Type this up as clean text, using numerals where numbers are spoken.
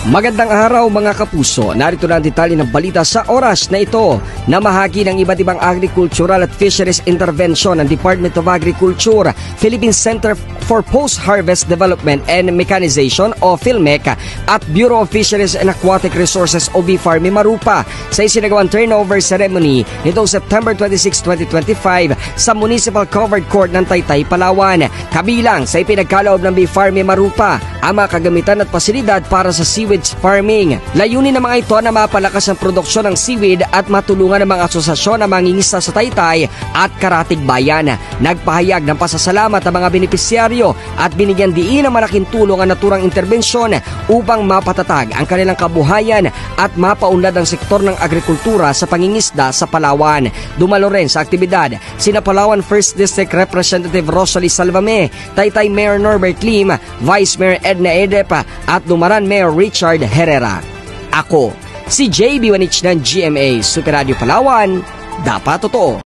Magandang araw mga kapuso, narito na ang detalye ng balita sa oras na ito. Namahagi ng iba't ibang agricultural at fisheries intervention ng Department of Agriculture, Philippine Center for Post-Harvest Development and Mechanization o PhilMec at Bureau of Fisheries and Aquatic Resources o BFARMI Marupa sa isinagawang turnover ceremony nitong September 26, 2025 sa Municipal Covered Court ng Taytay, Palawan. Kabilang sa ipinagkaloob ng BFARMI Marupa ang mga kagamitan at pasilidad para sa seaweed farming. Layunin ng mga ito na mapalakas ang produksyon ng seaweed at matulungan ng mga asosasyon na mangingisda sa Taytay at Karatig Bayan. Nagpahayag ng pasasalamat ang mga benepisyaryo at binigyan diin ng malaking tulong ang naturang interbensyon upang mapatatag ang kanilang kabuhayan at mapaunlad ang sektor ng agrikultura sa pangingisda sa Palawan. Dumalo rin sa aktibidad sina Palawan 1st District Representative Rosalie Salvame, Taytay Mayor Norbert Lim, Vice Mayor Edna Edep at Dumaran Mayor Richard Herrera. Ako, si JB Wanich ng GMA Super Radio Palawan, dapat totoo.